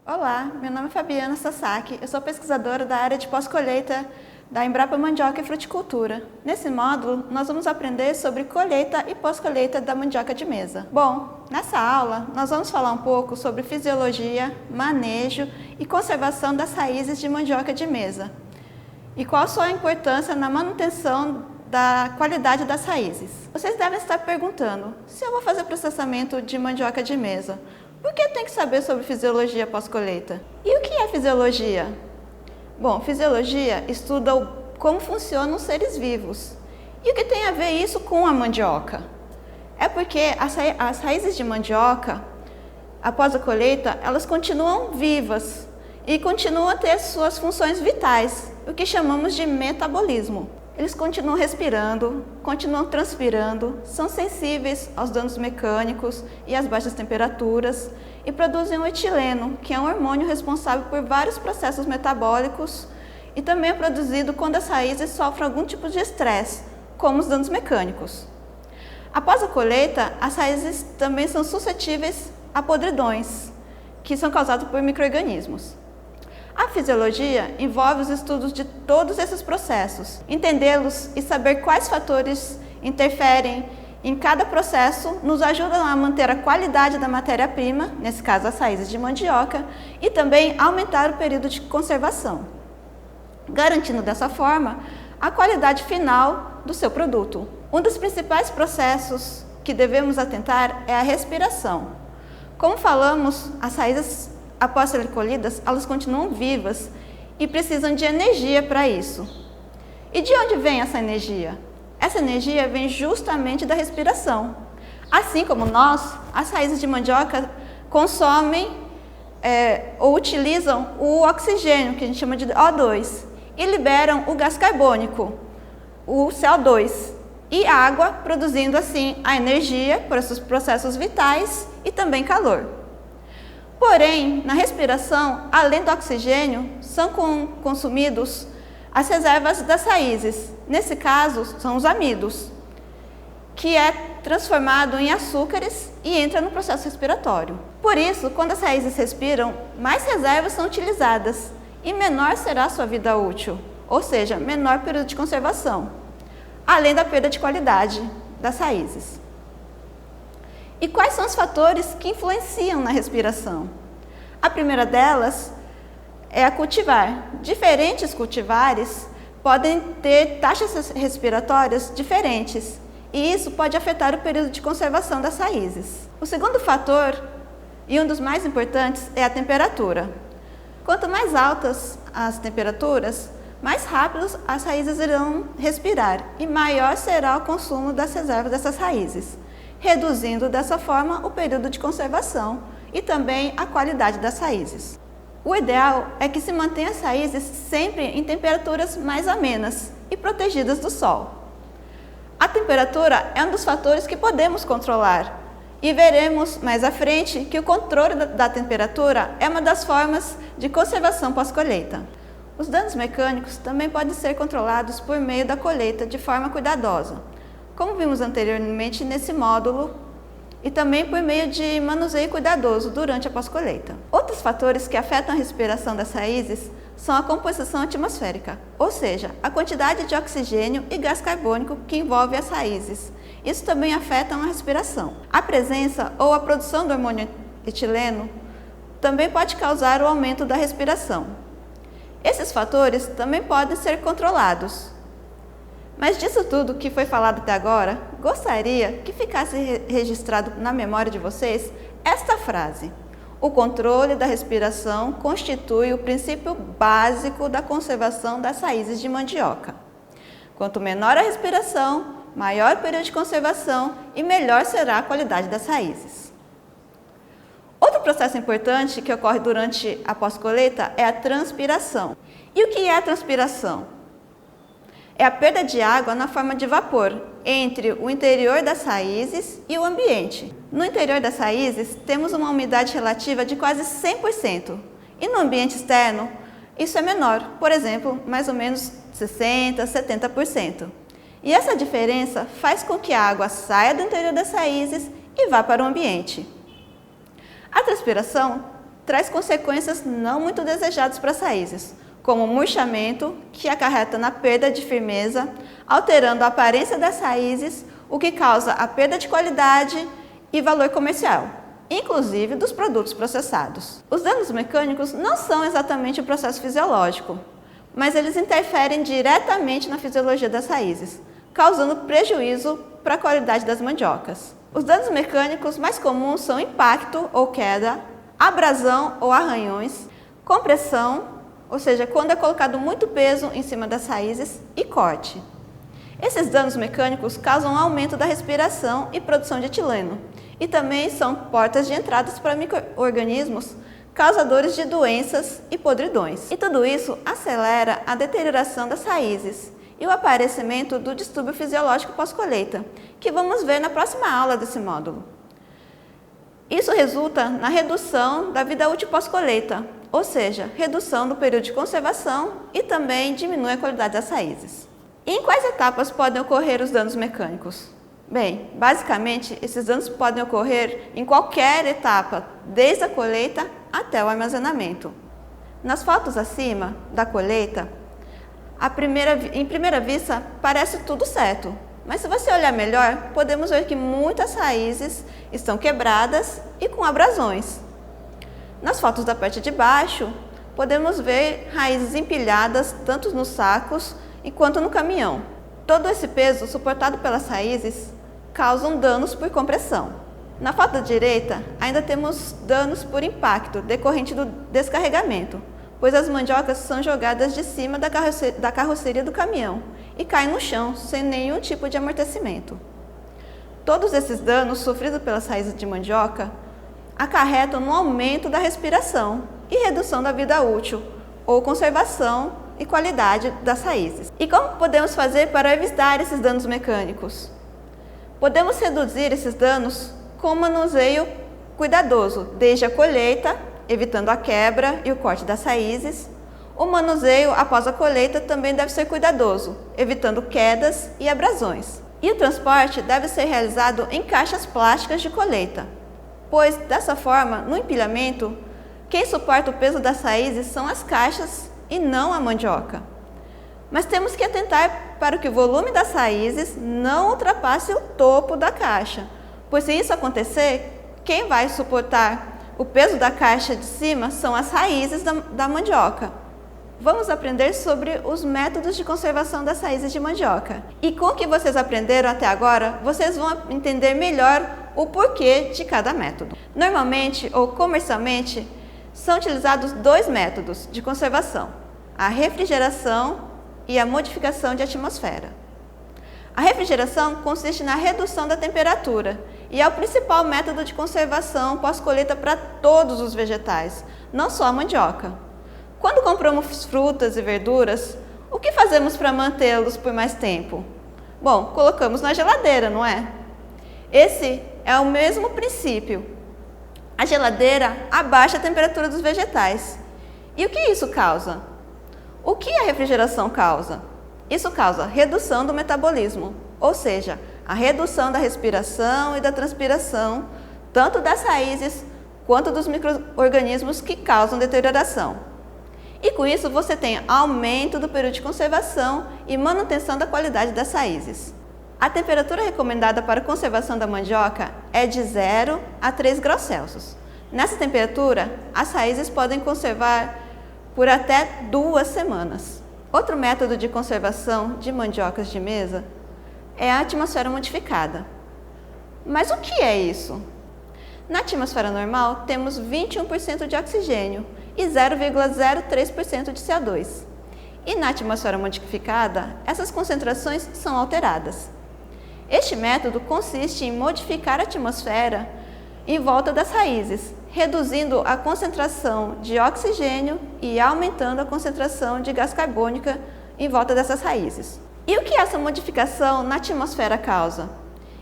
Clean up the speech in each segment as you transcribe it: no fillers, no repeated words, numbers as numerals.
Olá, meu nome é Fabiana Sasaki, eu sou pesquisadora da área de pós-colheita da Embrapa Mandioca e Fruticultura. Nesse módulo, nós vamos aprender sobre colheita e pós-colheita da mandioca de mesa. Bom, nessa aula, nós vamos falar um pouco sobre fisiologia, manejo e conservação das raízes de mandioca de mesa e qual a sua importância na manutenção da qualidade das raízes. Vocês devem estar perguntando, se eu vou fazer processamento de mandioca de mesa, por que tem que saber sobre fisiologia pós-colheita? E o que é fisiologia? Bom, fisiologia estuda como funcionam os seres vivos. E o que tem a ver isso com a mandioca? É porque as raízes de mandioca, após a colheita, elas continuam vivas e continuam a ter suas funções vitais, o que chamamos de metabolismo. Eles continuam respirando, continuam transpirando, são sensíveis aos danos mecânicos e às baixas temperaturas e produzem o etileno, que é um hormônio responsável por vários processos metabólicos e também é produzido quando as raízes sofrem algum tipo de estresse, como os danos mecânicos. Após a colheita, as raízes também são suscetíveis a podridões, que são causados por micro-organismos. A fisiologia envolve os estudos de todos esses processos. Entendê-los e saber quais fatores interferem em cada processo nos ajudam a manter a qualidade da matéria-prima, nesse caso as raízes de mandioca, e também aumentar o período de conservação, garantindo dessa forma a qualidade final do seu produto. Um dos principais processos que devemos atentar é a respiração. Como falamos, as raízes após serem colhidas, elas continuam vivas e precisam de energia para isso. E de onde vem essa energia? Essa energia vem justamente da respiração. Assim como nós, as raízes de mandioca consomem ou utilizam o oxigênio, que a gente chama de O2, e liberam o gás carbônico, o CO2, e água, produzindo assim a energia por esses processos vitais e também calor. Porém, na respiração, além do oxigênio, são consumidos as reservas das raízes. Nesse caso, são os amidos, que é transformado em açúcares e entra no processo respiratório. Por isso, quando as raízes respiram, mais reservas são utilizadas e menor será a sua vida útil, ou seja, menor período de conservação, além da perda de qualidade das raízes. E quais são os fatores que influenciam na respiração? A primeira delas é a cultivar. Diferentes cultivares podem ter taxas respiratórias diferentes e isso pode afetar o período de conservação das raízes. O segundo fator, e um dos mais importantes, é a temperatura. Quanto mais altas as temperaturas, mais rápido as raízes irão respirar e maior será o consumo das reservas dessas raízes, reduzindo dessa forma o período de conservação e também a qualidade das raízes. O ideal é que se mantenha as raízes sempre em temperaturas mais amenas e protegidas do sol. A temperatura é um dos fatores que podemos controlar e veremos mais à frente que o controle da temperatura é uma das formas de conservação pós-colheita. Os danos mecânicos também podem ser controlados por meio da colheita de forma cuidadosa, como vimos anteriormente nesse módulo, e também por meio de manuseio cuidadoso durante a pós-colheita. Outros fatores que afetam a respiração das raízes são a composição atmosférica, ou seja, a quantidade de oxigênio e gás carbônico que envolve as raízes. Isso também afeta a respiração. A presença ou a produção do hormônio etileno também pode causar o aumento da respiração. Esses fatores também podem ser controlados. Mas disso tudo que foi falado até agora, gostaria que ficasse registrado na memória de vocês esta frase: o controle da respiração constitui o princípio básico da conservação das raízes de mandioca. Quanto menor a respiração, maior o período de conservação e melhor será a qualidade das raízes. Outro processo importante que ocorre durante a pós-colheita é a transpiração. E o que é a transpiração? É a perda de água na forma de vapor entre o interior das raízes e o ambiente. No interior das raízes, temos uma umidade relativa de quase 100%. E no ambiente externo, isso é menor, por exemplo, mais ou menos 60%, 70%. E essa diferença faz com que a água saia do interior das raízes e vá para o ambiente. A transpiração traz consequências não muito desejadas para as raízes, como o murchamento, que acarreta na perda de firmeza, alterando a aparência das raízes, o que causa a perda de qualidade e valor comercial, inclusive dos produtos processados. Os danos mecânicos não são exatamente um processo fisiológico, mas eles interferem diretamente na fisiologia das raízes, causando prejuízo para a qualidade das mandiocas. Os danos mecânicos mais comuns são impacto ou queda, abrasão ou arranhões, compressão, ou seja, quando é colocado muito peso em cima das raízes, e corte. Esses danos mecânicos causam aumento da respiração e produção de etileno, e também são portas de entradas para micro-organismos causadores de doenças e podridões. E tudo isso acelera a deterioração das raízes e o aparecimento do distúrbio fisiológico pós-colheita, que vamos ver na próxima aula desse módulo. Isso resulta na redução da vida útil pós-colheita, ou seja, redução do período de conservação e também diminui a qualidade das raízes. E em quais etapas podem ocorrer os danos mecânicos? Bem, basicamente, esses danos podem ocorrer em qualquer etapa, desde a colheita até o armazenamento. Nas fotos acima da colheita, em primeira vista, parece tudo certo, mas se você olhar melhor, podemos ver que muitas raízes estão quebradas e com abrasões. Nas fotos da parte de baixo, podemos ver raízes empilhadas tanto nos sacos quanto no caminhão. Todo esse peso suportado pelas raízes causam danos por compressão. Na foto da direita, ainda temos danos por impacto decorrente do descarregamento, pois as mandiocas são jogadas de cima da carroceria do caminhão e caem no chão sem nenhum tipo de amortecimento. Todos esses danos sofridos pelas raízes de mandioca acarretam no aumento da respiração e redução da vida útil, ou conservação e qualidade das raízes. E como podemos fazer para evitar esses danos mecânicos? Podemos reduzir esses danos com manuseio cuidadoso, desde a colheita, evitando a quebra e o corte das raízes. O manuseio após a colheita também deve ser cuidadoso, evitando quedas e abrasões. E o transporte deve ser realizado em caixas plásticas de colheita, pois dessa forma, no empilhamento, quem suporta o peso das raízes são as caixas e não a mandioca. Mas temos que atentar para que o volume das raízes não ultrapasse o topo da caixa, pois se isso acontecer, quem vai suportar o peso da caixa de cima são as raízes da mandioca. Vamos aprender sobre os métodos de conservação das raízes de mandioca. E com o que vocês aprenderam até agora, vocês vão entender melhor o porquê de cada método. Normalmente ou comercialmente, são utilizados dois métodos de conservação: a refrigeração e a modificação de atmosfera. A refrigeração consiste na redução da temperatura e é o principal método de conservação pós-colheita para todos os vegetais, não só a mandioca. Quando compramos frutas e verduras, o que fazemos para mantê-los por mais tempo? Bom, colocamos na geladeira, não é? Esse é o mesmo princípio. A geladeira abaixa a temperatura dos vegetais. E o que isso causa? O que a refrigeração causa? Isso causa redução do metabolismo, ou seja, a redução da respiração e da transpiração, tanto das raízes quanto dos micro-organismos que causam deterioração. E com isso você tem aumento do período de conservação e manutenção da qualidade das raízes. A temperatura recomendada para a conservação da mandioca é de 0 a 3 graus Celsius. Nessa temperatura, as raízes podem conservar por até 2 semanas. Outro método de conservação de mandiocas de mesa é a atmosfera modificada. Mas o que é isso? Na atmosfera normal, temos 21% de oxigênio e 0,03% de CO2. E na atmosfera modificada, essas concentrações são alteradas. Este método consiste em modificar a atmosfera em volta das raízes, reduzindo a concentração de oxigênio e aumentando a concentração de gás carbônico em volta dessas raízes. E o que essa modificação na atmosfera causa?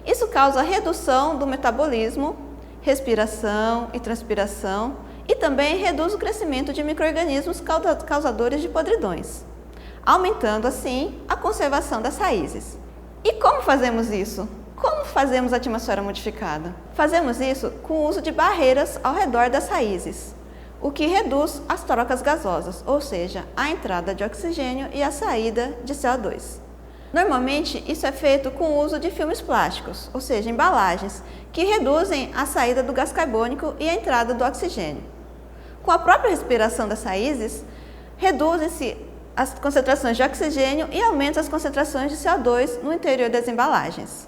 Isso causa redução do metabolismo, respiração e transpiração, e também reduz o crescimento de micro-organismos causadores de podridões, aumentando assim a conservação das raízes. E como fazemos isso? Como fazemos a atmosfera modificada? Fazemos isso com o uso de barreiras ao redor das raízes. o que reduz as trocas gasosas, ou seja, a entrada de oxigênio e a saída de CO2. Normalmente, isso é feito com o uso de filmes plásticos, ou seja, embalagens, que reduzem a saída do gás carbônico e a entrada do oxigênio. Com a própria respiração das raízes, reduzem-se as concentrações de oxigênio e aumentam as concentrações de CO2 no interior das embalagens.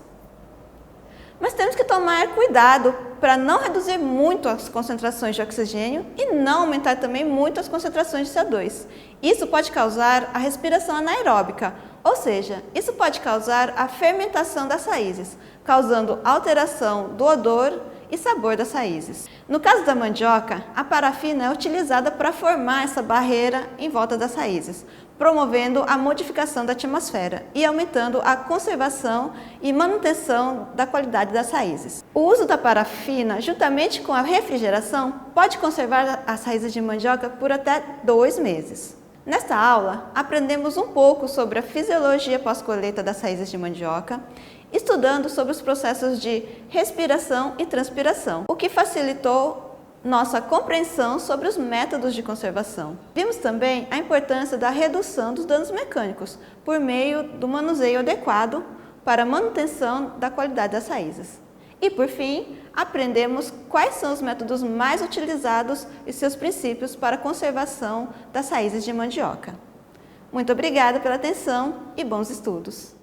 Mas temos que tomar cuidado para não reduzir muito as concentrações de oxigênio e não aumentar também muito as concentrações de CO2. Isso pode causar a respiração anaeróbica, ou seja, isso pode causar a fermentação das raízes, causando alteração do odor e sabor das raízes. No caso da mandioca, a parafina é utilizada para formar essa barreira em volta das raízes, promovendo a modificação da atmosfera e aumentando a conservação e manutenção da qualidade das raízes. O uso da parafina, juntamente com a refrigeração, pode conservar as raízes de mandioca por até 2 meses. Nesta aula, aprendemos um pouco sobre a fisiologia pós-colheita das raízes de mandioca, estudando sobre os processos de respiração e transpiração, o que facilitou nossa compreensão sobre os métodos de conservação. Vimos também a importância da redução dos danos mecânicos por meio do manuseio adequado para a manutenção da qualidade das raízes. E, por fim, aprendemos quais são os métodos mais utilizados e seus princípios para a conservação das raízes de mandioca. Muito obrigada pela atenção e bons estudos!